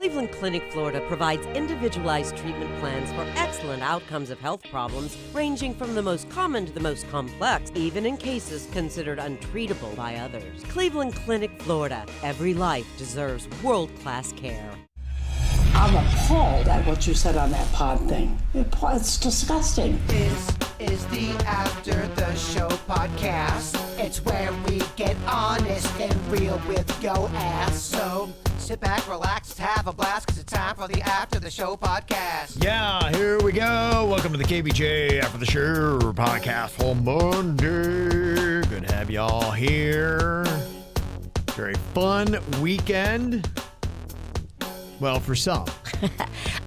Cleveland Clinic, Florida provides individualized treatment plans for excellent outcomes of health problems ranging from the most common to the most complex, even in cases considered untreatable by others. Cleveland Clinic, Florida. Every life deserves world-class care. I'm appalled at what you said on that pod thing. It's disgusting. This is the After the Show podcast. It's where we get honest and real with your ass. So sit back, relax, have a blast, because it's time for the After the Show podcast. Yeah, here we go. Welcome to the KVJ After the Show podcast for Monday. Good to have y'all here. Very fun weekend. Well, for some.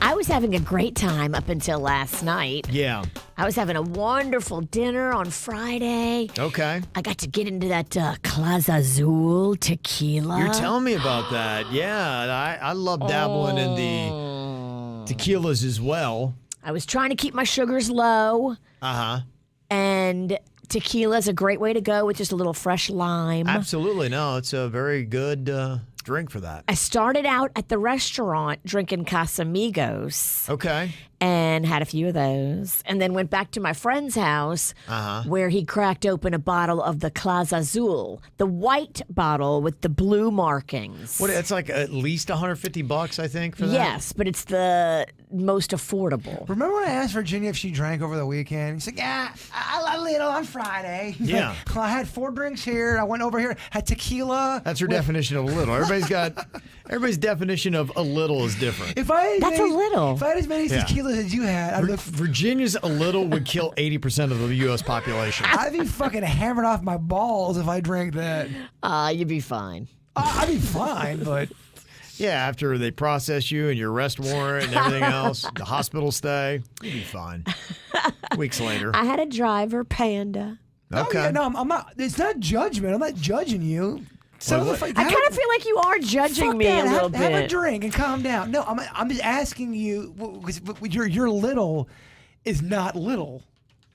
I was having a great time up until last night. Yeah. I was having a wonderful dinner on Friday. Okay. I got to get into that Clase Azul tequila. You're telling me about that. Yeah, I love dabbling in the tequilas as well. I was trying to keep my sugars low. Uh-huh. And tequila's a great way to go with just a little fresh lime. Absolutely. No, it's a very good drink for that. I started out at the restaurant drinking Casamigos. Okay. And had a few of those. And then went back to my friend's house where he cracked open a bottle of the Clase Azul, the white bottle with the blue markings. What? It's like at least $150, I think, for that? Yes, but it's the most affordable. Remember when I asked Virginia if she drank over the weekend? She's like, yeah, a little on Friday. Yeah. Like, well, I had 4 drinks here. I went over here, had tequila. That's her definition of a little. Everybody's definition of a little is different. If I That's a little. If I had as many tequilas as you had, I'd Virginia's a little would kill 80% of the U.S. population. I'd be fucking hammered off my balls if I drank that. You'd be fine. I'd be fine, but... Yeah, after they process you and your arrest warrant and everything else, the hospital stay, you'll be fine. Weeks later. I had a driver, Panda. Okay. Oh, yeah, no, I'm not. It's not judgment. I'm not judging you. So I kind of feel like you are judging me a little bit. Have a drink and calm down. No, I'm just asking you, because your little is not little.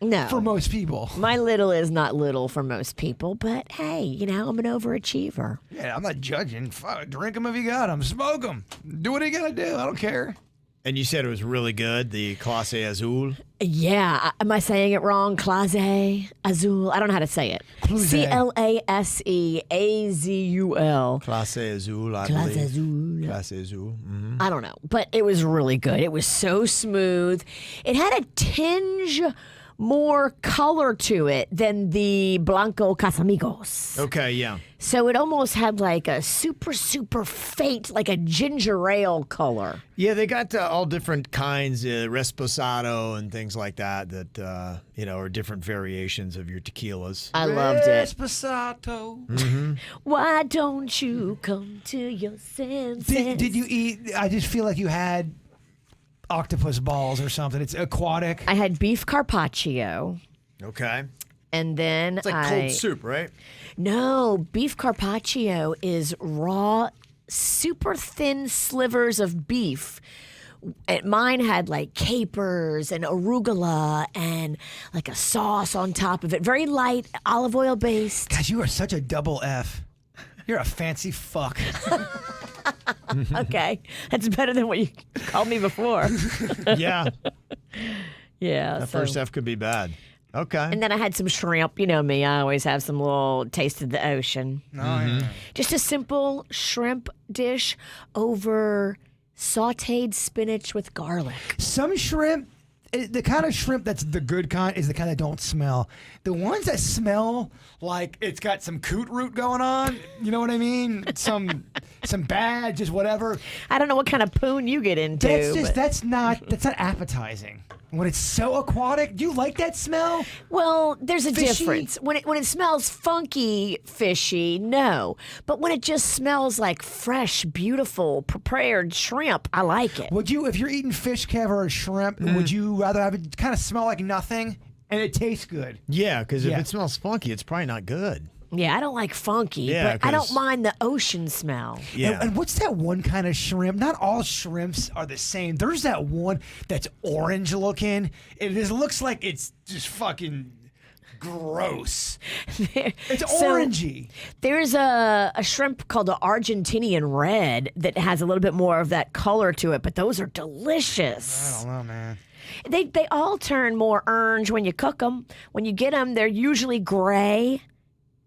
No. For most people. My little is not little for most people, but hey, I'm an overachiever. Yeah, I'm not judging. Fuck, drink them if you got them. Smoke them. Do what you gotta do. I don't care. And you said it was really good, the Clase Azul? Yeah. Am I saying it wrong? Clase Azul. I don't know how to say it. Claseazul. Clase Azul, I Clase believe. Azul. Clase Azul. Mm-hmm. I don't know, but it was really good. It was so smooth. It had a tinge more color to it than the Blanco Casamigos. Okay, yeah. So it almost had like a super, super faint, like a ginger ale color. Yeah, they got all different kinds, Reposado and things like that are different variations of your tequilas. I loved it. Reposado. Mm-hmm. Why don't you come to your senses? Did you eat? I just feel like you had octopus balls or something. It's aquatic. I had beef carpaccio. Okay. And then It's like cold soup, right? No, beef carpaccio is raw, super thin slivers of beef. Mine had like capers and arugula and like a sauce on top of it. Very light, olive oil based. God, you are such a double F. You're a fancy fuck. Okay. That's better than what you called me before. Yeah. Yeah. That first F could be bad. Okay. And then I had some shrimp. You know me, I always have some little taste of the ocean. Oh, yeah. Just a simple shrimp dish over sauteed spinach with garlic. Some shrimp, the kind of shrimp that's the good kind is the kind that don't smell. The ones that smell like it's got some coot root going on, you know what I mean? Some bad, just whatever. I don't know what kind of poon you get into. That's not appetizing. When it's so aquatic, do you like that smell? Well, there's a Fishy? difference. When it smells funky, fishy, no. But when it just smells like fresh, beautiful, prepared shrimp, I like it. Would you, if you're eating fish, Kev, or shrimp, would you rather have it kind of smell like nothing and it tastes good? Yeah, because if it smells funky, it's probably not good. Yeah, I don't like funky, Yeah, but I don't mind the ocean smell. Yeah. And what's that one kind of shrimp? Not all shrimps are the same. There's that one that's orange looking. It looks like it's just fucking gross. There- It's so orangey. There's a shrimp called the Argentinian red that has a little bit more of that color to it, but those are delicious. I don't know, man. They all turn more orange when you cook them. When you get them, they're usually gray.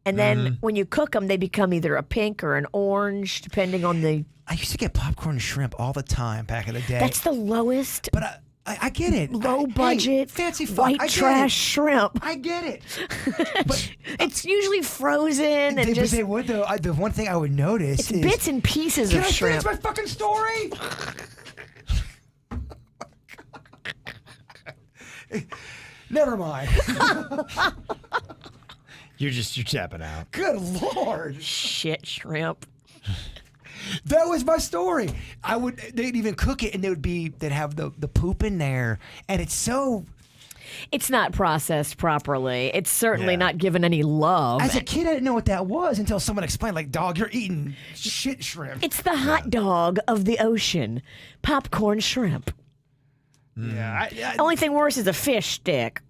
And then when you cook them, they become either a pink or an orange, depending on the... I used to get popcorn shrimp all the time back in the day. That's the lowest, but I get it. low Hey, budget, fancy fuck. white I get trash it. shrimp. I get it. But It's usually frozen and but just... they would though. The one thing I would notice It's is bits and pieces Can of I shrimp. finish my fucking story? Never mind. You're tapping out. Good Lord. Shit shrimp. That was my story. They'd even cook it and they'd have the poop in there. And it's so, It's not processed properly. It's certainly Yeah. not given any love. as a kid, I didn't know what that was until someone explained, like, dog, you're eating shit shrimp. It's the hot dog of the ocean. Popcorn shrimp. Yeah. The only thing worse is a fish stick.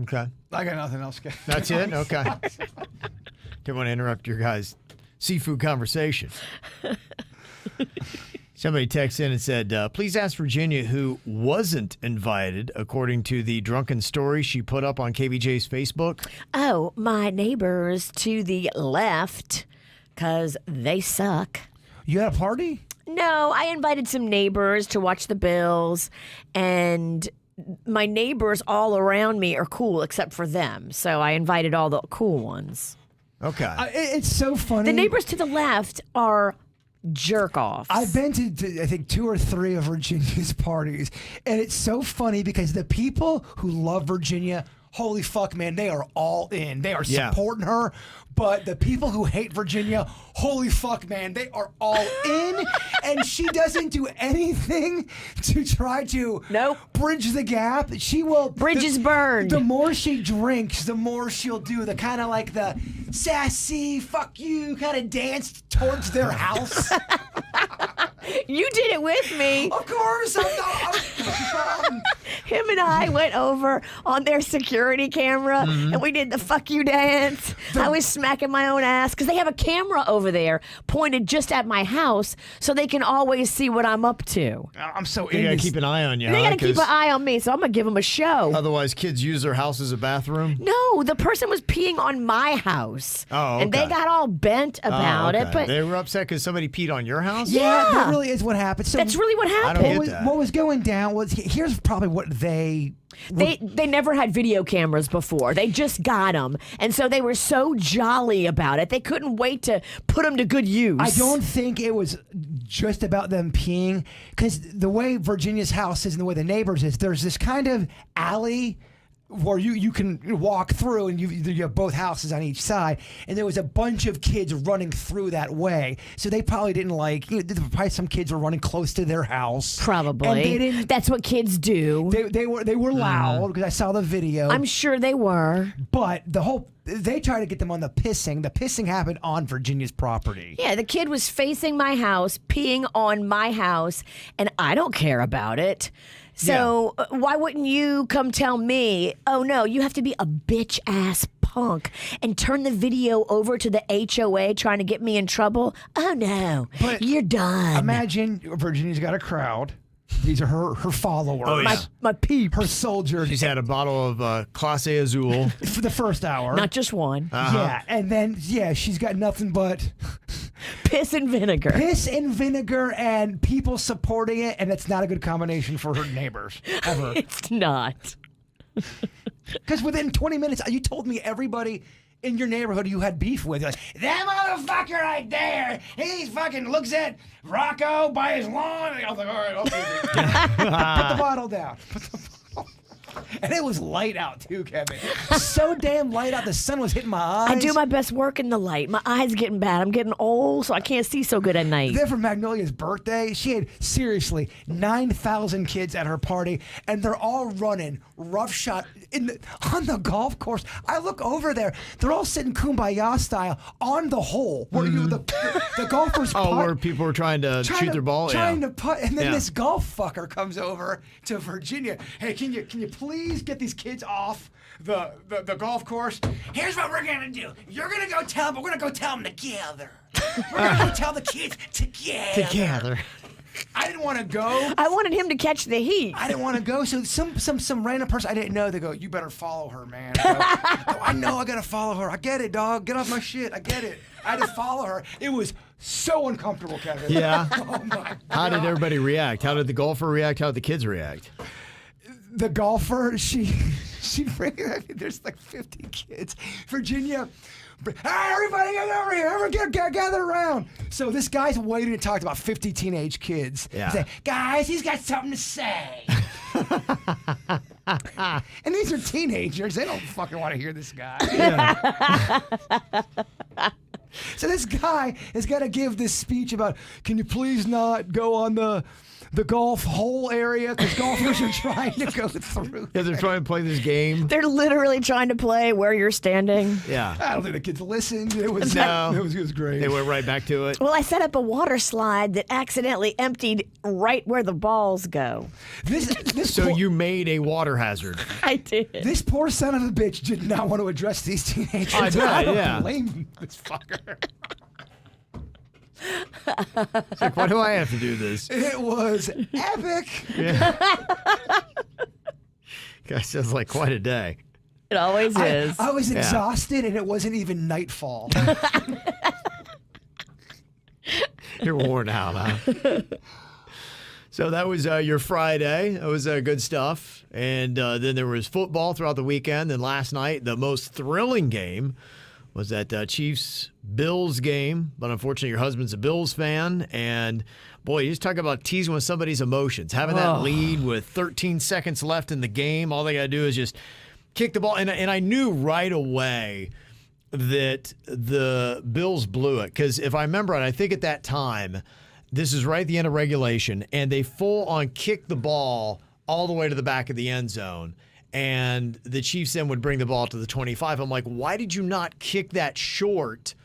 Okay. I got nothing else. That's it? Okay. Didn't want to interrupt your guys' seafood conversation. Somebody texted in and said, please ask Virginia who wasn't invited according to the drunken story she put up on KVJ's Facebook. Oh, my neighbors to the left, because they suck. You had a party? No, I invited some neighbors to watch the Bills, and my neighbors all around me are cool except for them. So I invited all the cool ones. Okay. It's so funny. The neighbors to the left are jerk offs. I've been to I think 2 or 3 of Virginia's parties, and it's so funny because the people who love Virginia, holy fuck, man, they are all in. They are supporting her. But the people who hate Virginia, holy fuck, man, they are all in. And she doesn't do anything to try to bridge the gap. She will. Bridges burned. The more she drinks, the more she'll do the kind of like the sassy, fuck you kind of dance towards their house. You did it with me. Of course. Him and I went over on their security camera and we did the fuck you dance. I was smacking my own ass because they have a camera over there pointed just at my house so they can always see what I'm up to. I'm so You gotta keep an eye on you. They huh? got to keep an eye on me, so I'm going to give them a show. Otherwise, kids use their house as a bathroom. No, the person was peeing on my house. Oh, And they okay. got all bent about it. Okay. But They were upset because somebody peed on your house? Yeah, that really is what happened. So that's really what I happened. don't get that. what was going down was here's probably what they They never had video cameras before. They just got them. And so they were so jolly about it. They couldn't wait to put them to good use. I don't think it was just about them peeing, because the way Virginia's house is and the way the neighbors is, there's this kind of alley where you can walk through, and you have both houses on each side, and there was a bunch of kids running through that way. So they probably didn't like, probably some kids were running close to their house. Probably. And they didn't. That's what kids do. They were loud because I saw the video. I'm sure they were. But they tried to get them on the pissing. The pissing happened on Virginia's property. Yeah, the kid was facing my house, peeing on my house, and I don't care about it. So why wouldn't you come tell me, oh no, you have to be a bitch ass punk and turn the video over to the HOA trying to get me in trouble? Oh no, But you're done. Imagine Virginia's got a crowd. These are her followers. Oh, yeah. My peep. Her soldiers. She's had a bottle of Clase Azul. For the first hour. Not just one. Yeah, and then, she's got nothing but Piss and vinegar. piss and vinegar and people supporting it, and it's not a good combination for her neighbors, ever. It's not. Because within 20 minutes, you told me everybody in your neighborhood you had beef with. You're like, that motherfucker right there, he fucking looks at Rocco by his lawn. And I was like, all right, okay. Put the bottle down. And it was light out too, Kevin. So damn light out. The sun was hitting my eyes. I do my best work in the light. My eyes getting bad. I'm getting old, so I can't see so good at night. Then for Magnolia's birthday, she had seriously 9,000 kids at her party, and they're all running roughshod. on the golf course. I look over there. They're all sitting kumbaya style on the hole where the golfers putt. Oh, where people were trying to shoot their ball? Trying to putt. And then this golf fucker comes over to Virginia. Hey, can you please get these kids off the golf course? Here's what we're going to do. You're going to go tell them, but we're going to go tell them together. We're going to go tell the kids together. I didn't want to go. I wanted him to catch the heat. I didn't want to go. So some random person I didn't know, they go, you better follow her, man. I go, I know I got to follow her. I get it, dog. Get off my shit. I get it. I had to follow her. It was so uncomfortable, Kevin. Yeah. Oh, my God. How did everybody react? How did the golfer react? How did the kids react? The golfer, she there's like 50 kids. Virginia, hey, everybody get over here. Everyone gather around. So this guy's waiting to talk to about 50 teenage kids. Yeah. Say, guys, he's got something to say. And these are teenagers. They don't fucking want to hear this guy. Yeah. So this guy is going to give this speech about, can you please not go on the golf hole area because golfers are trying to go through. Yeah, they're trying to play this game. They're literally trying to play where you're standing. Yeah. I don't think the kids listened. It was great. They went right back to it. Well, I set up a water slide that accidentally emptied right where the balls go. So you made a water hazard. I did. This poor son of a bitch did not want to address these teenagers. I bet, I don't yeah. blame this fucker. It's like, why do I have to do this? It was epic. Guy sounds like quite a day. It always is. I was exhausted, and it wasn't even nightfall. You're worn out, huh? So that was your Friday. That was good stuff. And then there was football throughout the weekend. And last night, the most thrilling game was that Chiefs-Bills game. But unfortunately, your husband's a Bills fan. And, boy, you just talk about teasing with somebody's emotions. Having that lead with 13 seconds left in the game, all they got to do is just kick the ball. And I knew right away that the Bills blew it. Because if I remember right, I think at that time, this is right at the end of regulation, and they full-on kicked the ball all the way to the back of the end zone. And the Chiefs then would bring the ball to the 25. I'm like, why did you not kick that short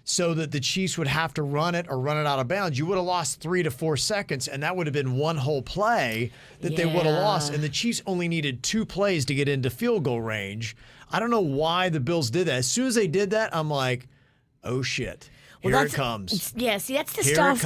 so that the Chiefs would have to run it or run it out of bounds? You would have lost 3 to 4 seconds, and that would have been one whole play that they would have lost. And the Chiefs only needed 2 plays to get into field goal range. I don't know why the Bills did that. As soon as they did that, I'm like, oh, shit. Here it comes. Yeah, see, that's the stuff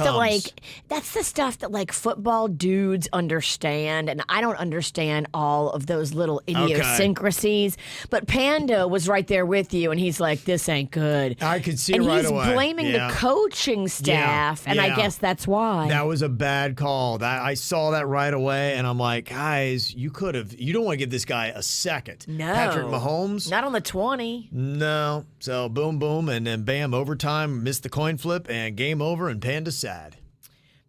that football dudes understand, and I don't understand all of those little idiosyncrasies. Okay. But Panda was right there with you, and he's like, "This ain't good." I could see it right away. And he's blaming the coaching staff, and I guess that's why. That was a bad call. I saw that right away, and I'm like, guys, you don't want to give this guy a second. No, Patrick Mahomes, not on the 20. No. So boom, boom, and then bam, overtime, missed the coin flip, and game over, and Panda's sad.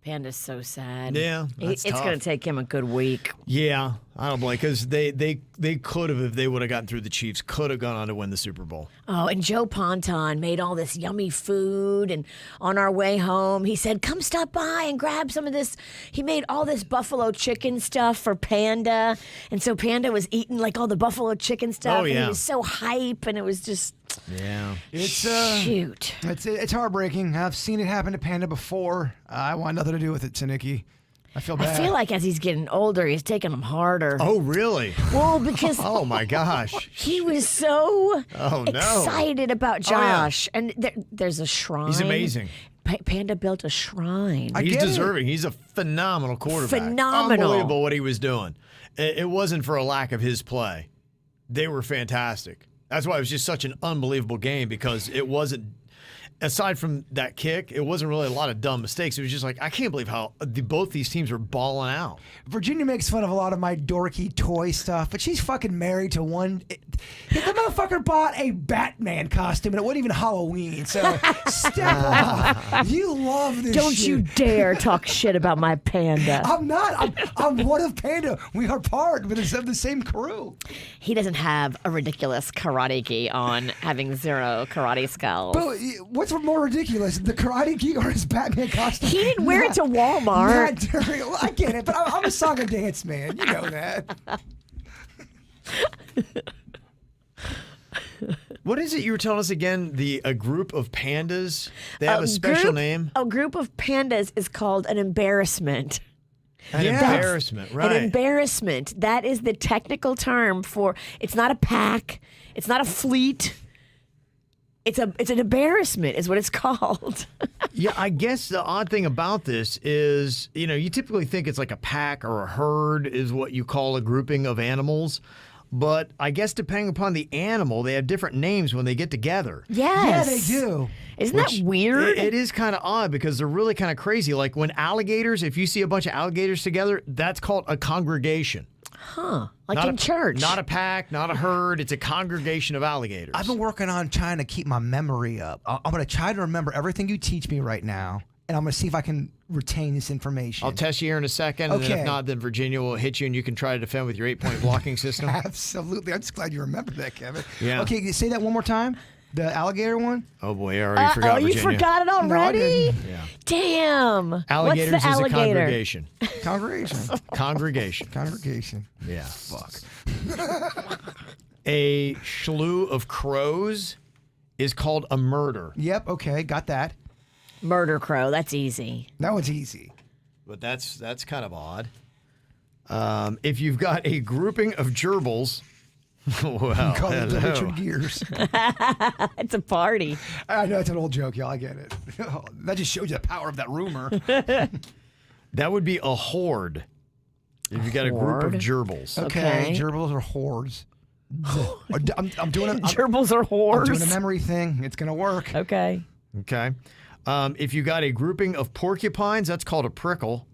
Panda's so sad. Yeah, it's going to take him a good week. Yeah, I don't blame, because they could have, if they would have gotten through the Chiefs, could have gone on to win the Super Bowl. Oh, and Joe Ponton made all this yummy food, and on our way home, he said, come stop by and grab some of this. He made all this buffalo chicken stuff for Panda, and so Panda was eating like all the buffalo chicken stuff, and he was so hype, and it was just... Yeah. Shoot. It's heartbreaking. I've seen it happen to Panda before. I want nothing to do with it, Tanuki. I feel bad. I feel like as he's getting older, he's taking them harder. Oh, really? Well, because... oh, my gosh. He was so excited about Josh. Oh, yeah. And there's a shrine. He's amazing. Panda built a shrine. He's deserving. He's a phenomenal quarterback. Phenomenal. Unbelievable what he was doing. It wasn't for a lack of his play. They were fantastic. That's why it was just such an unbelievable game, because it wasn't, aside from that kick, it wasn't really a lot of dumb mistakes. It was just like, I can't believe how both these teams were balling out. Virginia makes fun of a lot of my dorky toy stuff, but she's fucking married to one. The motherfucker bought a Batman costume, and it wasn't even Halloween, so step off. You love this Don't shit. you dare talk shit about my Panda. I'm not. I'm one of Panda. We are part of the same crew. He doesn't have a ridiculous karate gi on, having 0 karate skulls. But what's more ridiculous, the karate gi or his Batman costume? He didn't wear it to Walmart. I get it, but I'm a song and dance man. You know that. What is it you were telling us again? A group of pandas? They have a special name? A group of pandas is called an embarrassment. An embarrassment, right. An embarrassment. That is the technical term for, it's not a pack, it's not a fleet. It's an embarrassment is what it's called. Yeah, I guess the odd thing about this is, you typically think it's like a pack or a herd is what you call a grouping of animals. But I guess depending upon the animal, they have different names when they get together. Yes. Yeah, they do. Isn't that weird? It is kind of odd because they're really kind of crazy. Like when alligators, if you see a bunch of alligators together, that's called a congregation. Huh. Like Not in church. Not a pack, not a herd. It's a congregation of alligators. I've been working on trying to keep my memory up. I'm going to try to remember everything you teach me right now, and I'm going to see if I can retain this information. I'll test you here in a second, and then if not, then Virginia will hit you, and you can try to defend with your 8-point blocking system. Absolutely. I'm just glad you remember that, Kevin. Yeah. Okay, say that one more time. The alligator one? Oh, boy, I already forgot, Virginia. You forgot it already? No, I didn't. Yeah. Damn. Alligators What's the alligator? is a congregation. Congregation. Congregation. Yeah, fuck. A slew of crows is called a murder. Yep, okay, got that. Murder crow. That's easy. That one's easy. But that's kind of odd. If you've got a grouping of gerbils, well, Call it the Richard Gears. It's a party. I know it's an old joke, y'all. I get it. That just shows you the power of that rumor. That would be a horde. If you got a group of gerbils. Okay, gerbils are hordes. I'm doing it. Gerbils are hordes. I'm doing a memory thing. It's gonna work. Okay. Okay. If you got a grouping of porcupines, that's called a prickle.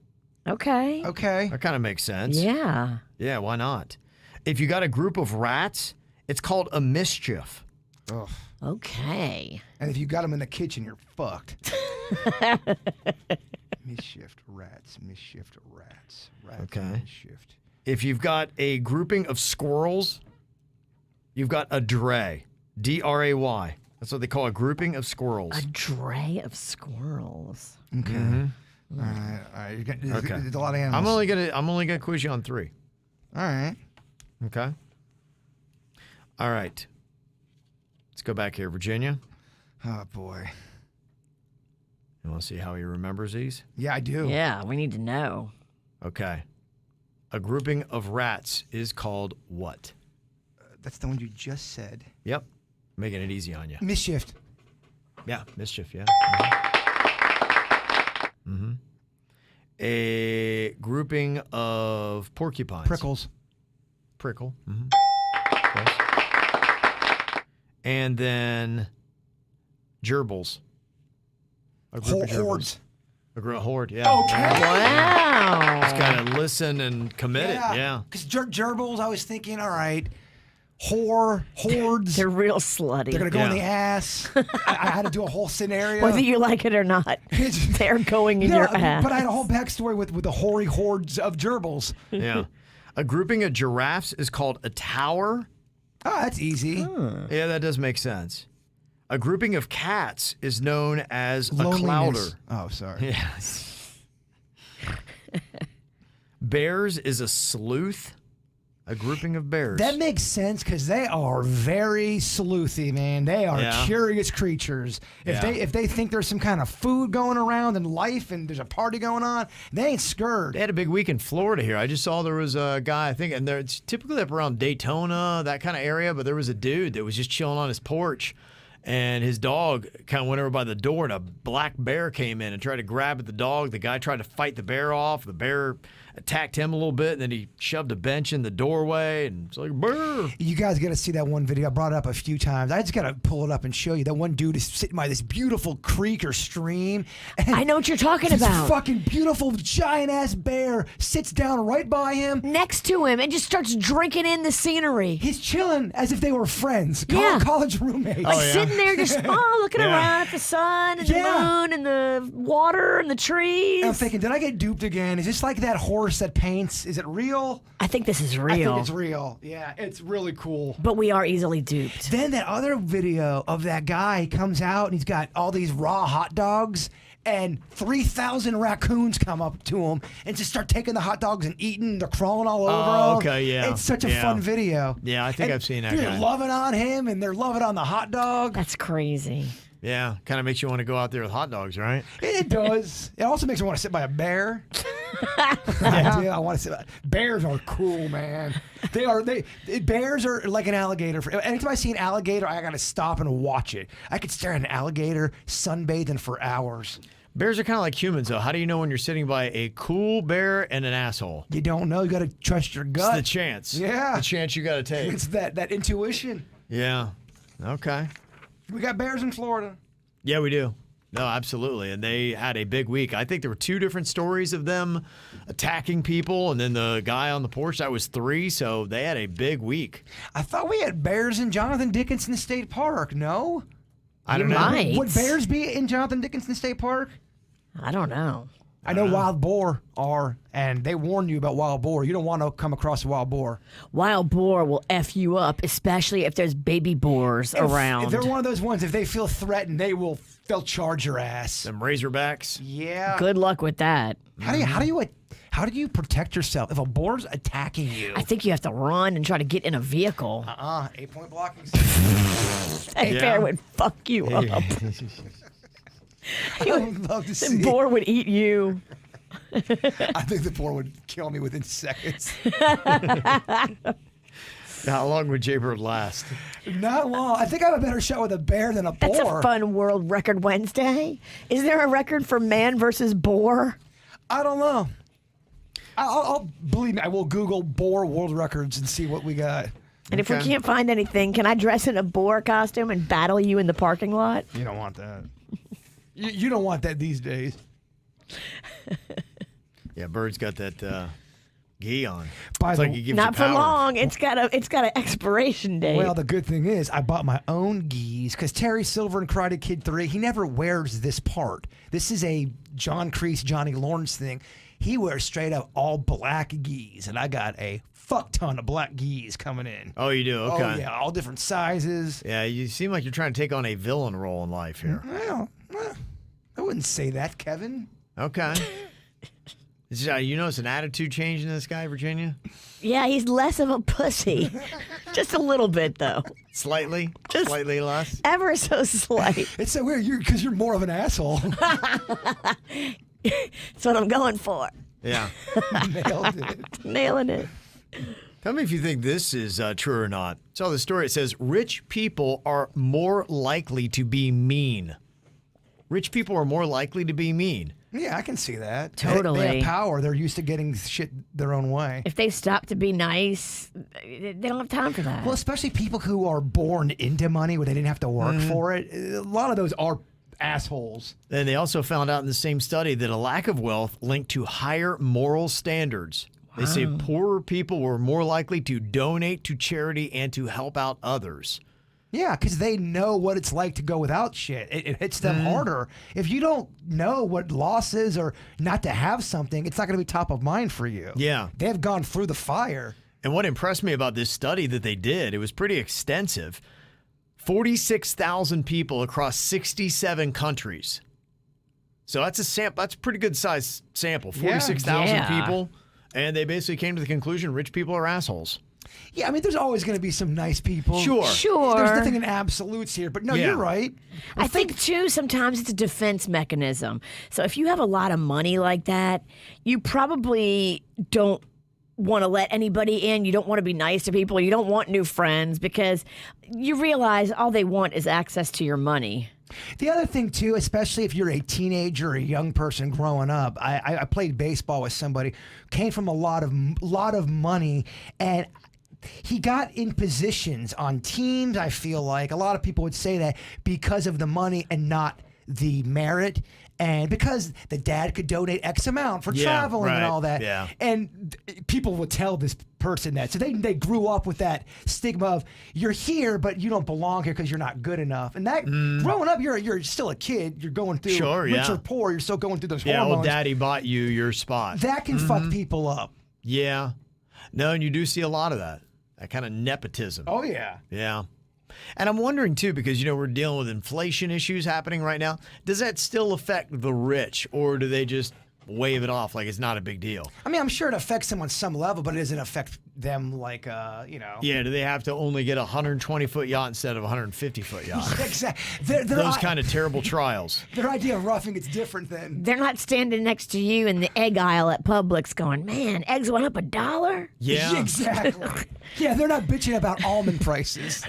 Okay. Okay. That kind of makes sense. Yeah. Yeah, why not? If you got a group of rats, it's called a mischief. Ugh. Okay. And if you got them in the kitchen, you're fucked. Mischief rats. Okay. Mischief. If you've got a grouping of squirrels, you've got a dray. D-R-A-Y. That's what they call a grouping of squirrels. A dray of squirrels. Okay. Mm-hmm. All right. Okay. There's a lot of animals. I'm only gonna quiz you on 3. All right. Okay. All right. Let's go back here, Virginia. Oh boy. You want to see how he remembers these? Yeah, I do. Yeah, we need to know. Okay. A grouping of rats is called what? That's the one you just said. Yep. Making it easy on you. Mischief. Yeah, mischief, yeah. Mm-hmm. A grouping of porcupines. Prickles. Prickle. Mm-hmm. And then gerbils. A group of gerbils. Hordes. A horde, yeah. Okay. Wow. Just kind of listen and commit it, yeah. Because gerbils, I was thinking, all right, hordes. They're real slutty. They're going to go in the ass. I had to do a whole scenario. Whether you like it or not, they're going in your ass. But I had a whole backstory with the hoary hordes of gerbils. Yeah. A grouping of giraffes is called a tower. Oh, that's easy. Yeah, that does make sense. A grouping of cats is known as a Loneliness. clouder. Oh, sorry. Yes. Bears is a sleuth. A grouping of bears. That makes sense because they are very sleuthy, man. They are curious creatures. If they think there's some kind of food going around in life and there's a party going on, they ain't scared. They had a big week in Florida here. I just saw there was a guy, I think, and it's typically up around Daytona, that kind of area, but there was a dude that was just chilling on his porch, and his dog kind of went over by the door, and a black bear came in and tried to grab at the dog. The guy tried to fight the bear off. The bear attacked him a little bit, and then he shoved a bench in the doorway, and it's like, brr. You guys got to see that one video. I brought it up a few times. I just got to pull it up and show you. That one dude is sitting by this beautiful creek or stream. I know what you're talking this about. Fucking beautiful giant-ass bear sits down right by him. Next to him and just starts drinking in the scenery. He's chilling as if they were friends. College roommates. Like sitting there just, looking around at the sun and the moon and the water and the trees. And I'm thinking, did I get duped again? Is this like that horror horse that paints. Is it real? I think this is I real. think it's real. Yeah, it's really cool. But we are easily duped. Then that other video of that guy comes out and he's got all these raw hot dogs and 3,000 raccoons come up to him and just start taking the hot dogs and eating. They're crawling all over him. Okay, yeah. It's such a fun video. Yeah, I think I've seen that They're guy. loving on him and they're loving on the hot dog. That's crazy. Yeah, kind of makes you want to go out there with hot dogs, right? It does. It also makes me want to sit by a bear. Yeah, I want to sit by. Bears are cool, man. Bears are like an alligator. Anytime I see an alligator, I gotta stop and watch it. I could stare at an alligator sunbathing for hours. Bears are kind of like humans, though. How do you know when you're sitting by a cool bear and an asshole? You don't know. You gotta trust your It's gut. the chance. Yeah. The chance you got to take. It's that intuition. Yeah. Okay. We got bears in Florida. Yeah, we do. No, absolutely. And they had a big week. I think there were 2 different stories of them attacking people, and then the guy on the porch, that was 3. So they had a big week. I thought we had bears in Jonathan Dickinson State Park. No? I don't know. might. Would bears be in Jonathan Dickinson State Park? I don't know. I know wild boar are, and they warn you about wild boar. You don't want to come across a wild boar. Wild boar will F you up, especially if there's baby boars around. If they're one of those ones, if they feel threatened, they'll charge your ass. Them Razorbacks. Yeah. Good luck with that. How do you protect yourself if a boar's attacking you? I think you have to run and try to get in a vehicle. 8-point blocking. That Yeah. bear would fuck you up. I would love to The see. boar would eat you. I think the boar would kill me within seconds. How long would Jaybird last? Not long. I think I have a better shot with a bear than a boar. That's a fun World Record Wednesday. Is there a record for man versus boar? I don't know. I'll believe me. I will Google boar world records and see what we got. And if we Okay. can't find anything, can I dress in a boar costume and battle you in the parking lot? You don't want that. You don't want that these days. Yeah, Bird's got that gi on. By It's the- like he gives Not you for power. long. It's got an expiration date. Well, the good thing is I bought my own geese because Terry Silver in Karate Kid 3, he never wears this part. This is a John Kreese, Johnny Lawrence thing. He wears straight up all black geese, and I got a fuck ton of black geese coming in. Oh, you do? Okay. Oh, yeah, all different sizes. Yeah, you seem like you're trying to take on a villain role in life here. Well, I wouldn't say that, Kevin. Okay. You notice an attitude change in this guy, Virginia? yeah, he's less of a pussy. Just a little bit, though. Slightly? Just- Slightly less? Ever so slight. It's so weird because you're more of an asshole. That's what I'm going for. Yeah. Nailed it. Nailing it. Tell me if you think this is true or not. So the story, it says, rich people are more likely to be mean. Rich people are more likely to be mean. Yeah, I can see that. Totally. They have power. They're used to getting shit their own way. If they stop to be nice, they don't have time for that. Well, especially people who are born into money where they didn't have to work for it. A lot of those are assholes. And they also found out in the same study that a lack of wealth linked to higher moral standards. They say poorer people were more likely to donate to charity and to help out others. Yeah, because they know what it's like to go without shit. It hits them harder. If you don't know what loss is or not to have something, it's not going to be top of mind for you. Yeah. They have gone through the fire. And what impressed me about this study that they did, it was pretty extensive. 46,000 people across 67 countries. So that's that's a pretty good size sample. 46,000 Yeah. people. And they basically came to the conclusion rich people are assholes. Yeah, I mean, there's always going to be some nice people. Sure. There's nothing in absolutes here, but no, Yeah. you're right. I think, too, sometimes it's a defense mechanism. So if you have a lot of money like that, you probably don't want to let anybody in. You don't want to be nice to people. You don't want new friends because you realize all they want is access to your money. The other thing, too, especially if you're a teenager or a young person growing up, I played baseball with somebody, came from a lot of money, and he got in positions on teams, I feel like. A lot of people would say that because of the money and not the merit. And because the dad could donate X amount for traveling and all that. Yeah. And people would tell this person that. So they grew up with that stigma of you're here, but you don't belong here because you're not good enough. And that growing up, you're still a kid. You're going through rich or poor. You're still going through those hormones. Old daddy bought you your spot. That can fuck people up. Yeah. No, and you do see a lot of that kind of nepotism. Oh, yeah. Yeah. And I'm wondering, too, because, we're dealing with inflation issues happening right now. Does that still affect the rich, or do they just wave it off like it's not a big deal? I mean, I'm sure it affects them on some level, but it doesn't affect them like, Yeah, do they have to only get a 120-foot yacht instead of a 150-foot yacht? Exactly. Those kind of terrible trials. Their idea of roughing it's different than... They're not standing next to you in the egg aisle at Publix going, man, eggs went up $1? Yeah. Exactly. Yeah, they're not bitching about almond prices.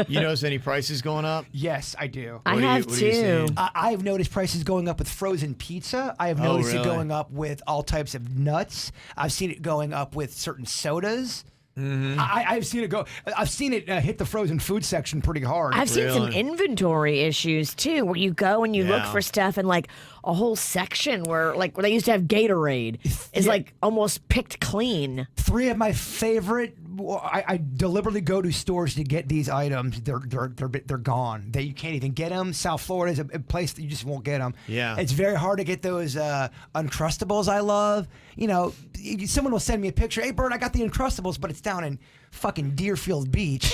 You notice any prices going up? Yes, I do. What are you too. seeing? I've noticed prices going up with frozen pizza. I have noticed really? it going up with all types of nuts. I've seen it going up with certain sodas. I've seen it go. I've seen it hit the frozen food section pretty hard. I've seen some Really? inventory issues too, where you go and you look Yeah. for stuff and like a whole section where they used to have Gatorade is like almost picked clean. 3 of my favorite. I deliberately go to stores to get these items. They're gone. You can't even get them. South Florida is a place that you just won't get them. Yeah. It's very hard to get those Uncrustables I love. Someone will send me a picture. Hey, Bert, I got the Uncrustables, but it's down in fucking Deerfield Beach.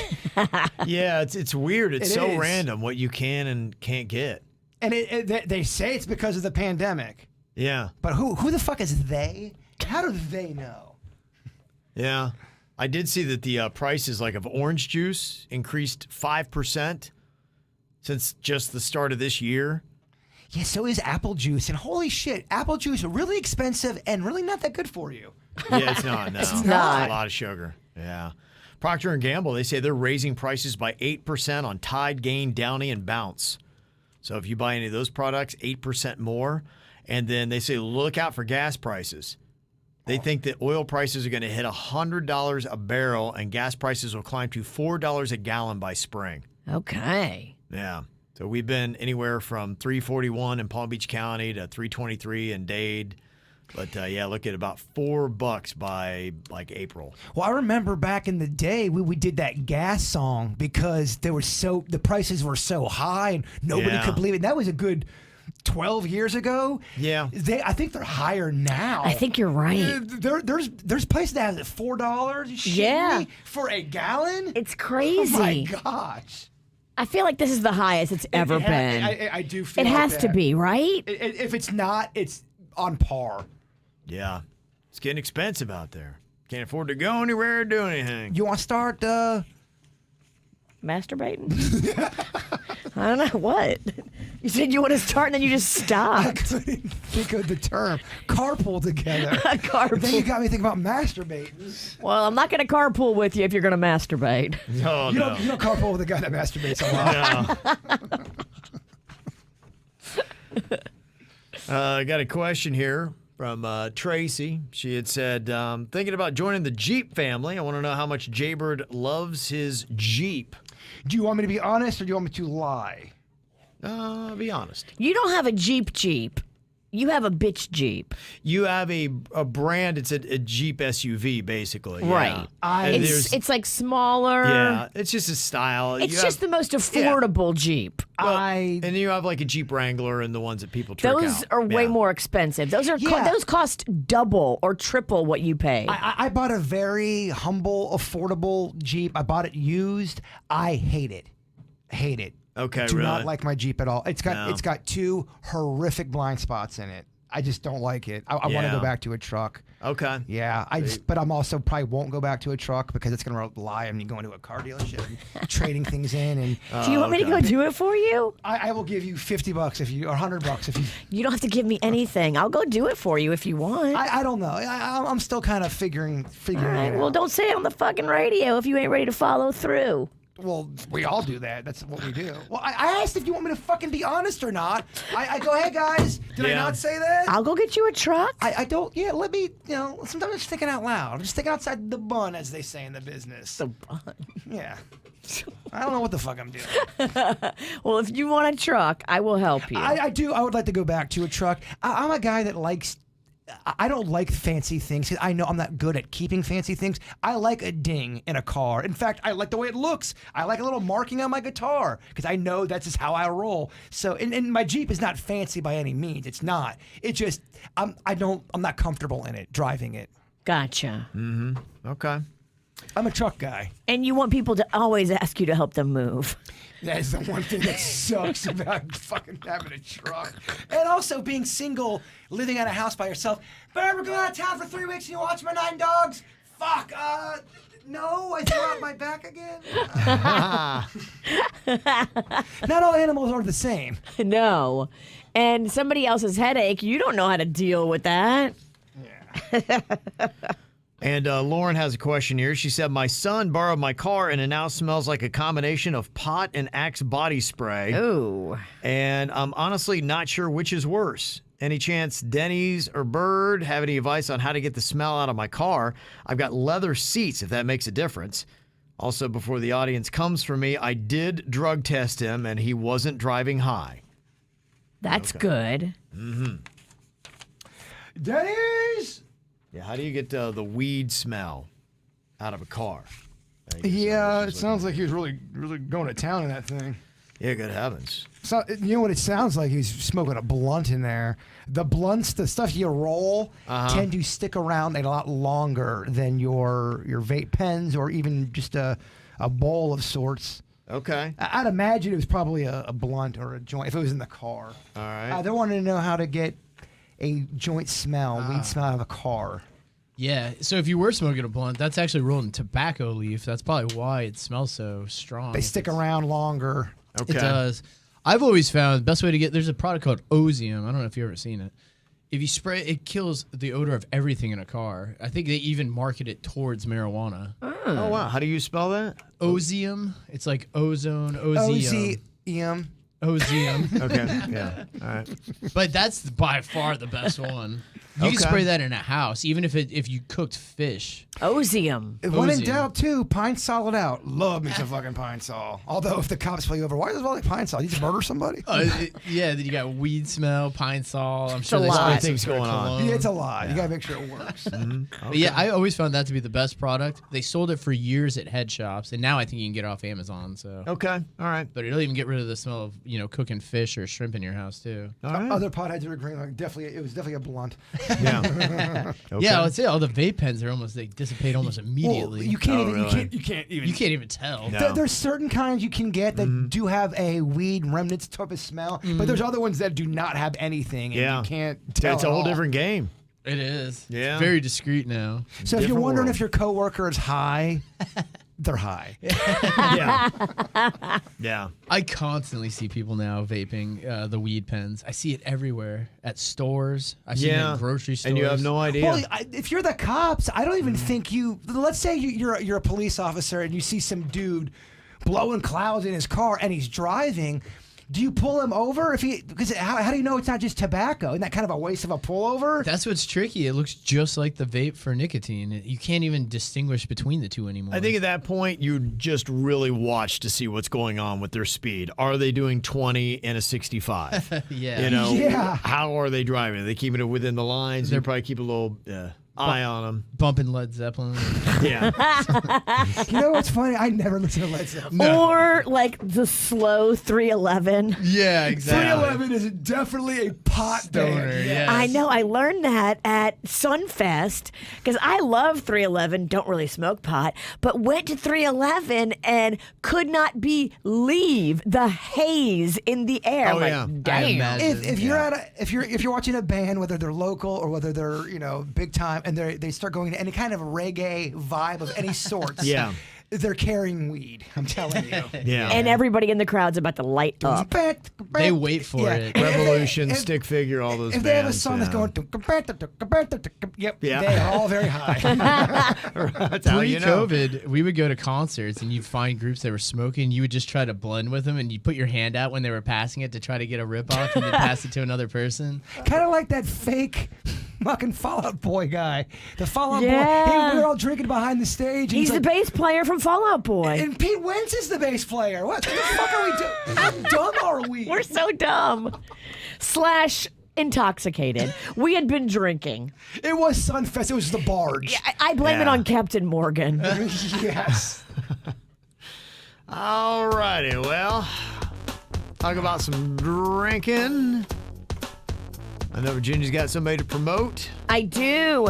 Yeah, it's weird. It's It so is. random what you can and can't get. And they say it's because of the pandemic. Yeah. But who the fuck is they? How do they know? Yeah. I did see that the prices of orange juice increased 5% since just the start of this year. Yeah, so is apple juice. And holy shit, apple juice are really expensive and really not that good for you. Yeah, it's not. No. It's not. A lot of sugar. Yeah. Procter & Gamble, they say they're raising prices by 8% on Tide, Gain, Downy, and Bounce. So if you buy any of those products, 8% more. And then they say look out for gas prices. They think that oil prices are going to hit $100 a barrel and gas prices will climb to $4 a gallon by spring. Okay. Yeah. So we've been anywhere from $3.41 in Palm Beach County to $3.23 in Dade. But look at about $4 by April. Well, I remember back in the day we did that gas song because the prices were so high and nobody could believe it. That was a good 12 years ago. Yeah. I think they're higher now. I think you're right. There's places that have it $4. You shitting me? For a gallon? It's crazy. Oh my gosh. I feel like this is the highest it's ever been. I do feel It like has to that. be, right? If it's not, it's on par. Yeah. It's getting expensive out there. Can't afford to go anywhere or do anything. You want to start? Masturbating? I don't know. What? You said you want to start and then you just I stopped. couldn't think of the term. Carpool together. Carpool. Then you got me thinking about masturbating. Well, I'm not going to carpool with you if you're going to masturbate. Oh, You no. don't carpool with a guy that masturbates a lot. No. I got a question here from Tracy. She had said, thinking about joining the Jeep family. I want to know how much Jaybird loves his Jeep. Do you want me to be honest or do you want me to lie? Be honest. You don't have a Jeep. You have a bitch Jeep. You have a brand. It's a Jeep SUV, basically. Right. Yeah. And It's like smaller. yeah, it's just a style. It's just the most affordable Jeep. And you have like a Jeep Wrangler and the ones that people trick Those out. are way Yeah. more expensive. Those are Yeah. those cost double or triple what you pay. I bought a very humble, affordable Jeep. I bought it used. I hate it. Hate it. Okay, Do really? not like my Jeep at all. It's No. got 2 horrific blind spots in it. I just don't like it. I want to Yeah. go back to a truck. Okay. Yeah, but I'm also probably won't go back to a truck because it's going to rely on me going to a car dealership and trading things in. And Do you want me to go do it for you? I will give you $50 if you, or $100 if you. You don't have to give me anything. I'll go do it for you if you want. I don't know. I'm still kind of figuring All right. it out. Well, don't say it on the fucking radio if you ain't ready to follow through. Well, we all do that. That's what we do. Well, I asked if you want me to fucking be honest or not. I go, hey guys, did I Yeah. not say that? I'll go get you a truck. I don't. Yeah, let me. Sometimes I'm just thinking out loud. I'm just thinking outside the bun, as they say in the business. The bun. Yeah. I don't know what the fuck I'm doing. Well, if you want a truck, I will help you. I do. I would like to go back to a truck. I'm a guy that likes. I don't like fancy things. I know I'm not good at keeping fancy things. I like a ding in a car. In fact, I like the way it looks. I like a little marking on my guitar because I know that's just how I roll. So, and my Jeep is not fancy by any means. It's not. It just I'm not comfortable in it driving it. Gotcha. Okay. I'm a truck guy. And you want people to always ask you to help them move. That is the one thing that sucks about fucking having a truck. And also being single, living at a house by yourself. Barb, we're going out of town for 3 weeks and you watch my 9 dogs? Fuck, no, I threw out my back again. Not all animals are the same. No. And somebody else's headache, you don't know how to deal with that. And Lauren has a question here. She said, my son borrowed my car and it now smells like a combination of pot and Axe body spray. Ooh. And I'm honestly not sure which is worse. Any chance Denny's or Bird have any advice on how to get the smell out of my car? I've got leather seats, if that makes a difference. Also, before the audience comes for me, I did drug test him and he wasn't driving high. That's good. Denny's! Yeah, how do you get the weed smell out of a car? Yeah, it sounds like he was really, really going to town in that thing. Yeah, good heavens. So, you know what it sounds like? He's smoking a blunt in there. The blunts, the stuff you roll, tend to stick around a lot longer than your vape pens or even just a bowl of sorts. Okay. I'd imagine it was probably a blunt or a joint if it was in the car. All right. They wanted to know how to get a joint smell, weed smell out of a car. Yeah, so if you were smoking a blunt, that's actually rolled in tobacco leaf. That's probably why it smells so strong. They stick around longer. Okay. It does. I've always found the best way to get, there's a product called Ozium. I don't know if you've ever seen it. If you spray it, it kills the odor of everything in a car. I think they even market it towards marijuana. Oh, wow. How do you spell that? Ozium. It's like ozone, Ozium. Ozium. Ozium. Okay. Yeah. All right. But that's by far the best one. You can Okay. spray that in a house, even if you cooked fish. Ozium. When in Ozium. doubt, too, Pine Sol it out. Love me some fucking Pine Sol. Although, if the cops pull you over, why does it smell like Pine Sol? You just murder somebody? Yeah, then you got weed smell, pine sol. I'm sure a there's lot. lots of Things going on. cologne. Yeah, it's a lot. You gotta make sure it works. But yeah, I always found that to be the best product. They sold it for years at head shops, and now I think you can get it off Amazon. So, Okay. All right. but it'll even get rid of the smell of cooking fish or shrimp in your house too. All right. Other potheads are agreeing. Like, it was definitely a blunt. Yeah. Okay. Yeah, let's say all the vape pens are they dissipate almost immediately. Well, you can't Oh, even. really? You can't even. You can't even tell. No. There's certain kinds you can get that do have a weed remnants type of smell, but there's other ones that do not have anything, and Yeah. you can't tell. It's a at whole all. different game. It is. Yeah. It's very discreet now. So if you're different wondering world. if your coworker is high, they're high. Yeah. Yeah. I constantly see people now vaping the weed pens. I see it everywhere at stores. I see it Yeah. in grocery stores. And you have no idea. Well, if you're the cops, I don't even think you. Let's say you're a police officer and you see some dude blowing clouds in his car and he's driving. Do you pull him over because how do you know it's not just tobacco? Isn't that kind of a waste of a pullover? That's what's tricky. It looks just like the vape for nicotine. You can't even distinguish between the two anymore. I think at that point, you just really watch to see what's going on with their speed. Are they doing 20 in a 65? Yeah. You know, Yeah. how are they driving? Are they keeping it within the lines? They probably keep a little eye on them. bumping Led Zeppelin. Yeah. You know what's funny? I never listen to Led Zeppelin. Or like the slow 311. Yeah, exactly. 311 is definitely a pot Stoner, band. yes. I know. I learned that at Sunfest because I love 311. Don't really smoke pot, but went to 311 and could not believe the haze in the air. Oh, Like, yeah. I damn. imagine. If you're if you're watching a band, whether they're local or whether they're big time, and they start going into any kind of reggae vibe of any sorts, Yeah. they're carrying weed. I'm telling you. Yeah. And everybody in the crowd's about to light up. They wait for it. Revolution, If- Stick Figure, all those If bands. they have a song that's yeah. going, yep, Yeah. they are all very high. That's how you know. Pre-COVID, we would go to concerts and you'd find groups that were smoking. You would just try to blend with them, and you put your hand out when they were passing it to try to get a rip off, and then pass it to another person. Kind of like that fake fucking Fall Out Boy guy. The Fall Out Boy. Yeah. Hey, we were all drinking behind the stage. And He's the like, bass player from Fall Out Boy. and Pete Wentz is the bass player. What the fuck are we doing? How dumb are we? We're so dumb. / intoxicated. We had been drinking. It was Sunfest. It was the barge. I blame it Yeah. on Captain Morgan. Yes. All righty, well, talk about some drinking. I know Virginia's got somebody to promote. I do.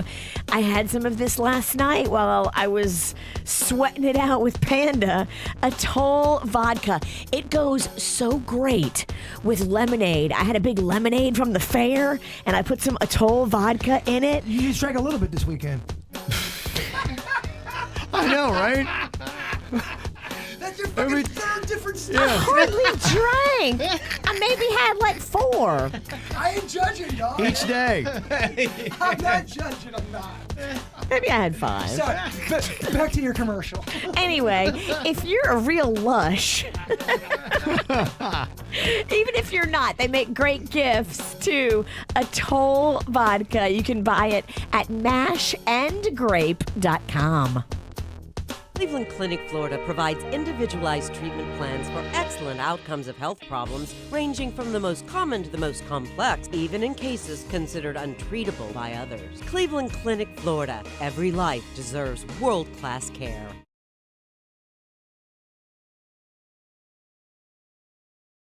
I had some of this last night while I was sweating it out with Panda. Atoll vodka. It goes so great with lemonade. I had a big lemonade from the fair, and I put some Atoll vodka in it. You just drank a little bit this weekend. I know, right? That's your fucking third different stuff. I hardly drank. I maybe had like 4. I ain't judging, dog. Each day. I'm not judging. I'm not. Maybe I had 5. Sorry. Back to your commercial. Anyway, if you're a real lush, even if you're not, they make great gifts too. Atoll vodka. You can buy it at mashandgrape.com. Cleveland Clinic, Florida provides individualized treatment plans for excellent outcomes of health problems ranging from the most common to the most complex, even in cases considered untreatable by others. Cleveland Clinic, Florida. Every life deserves world-class care.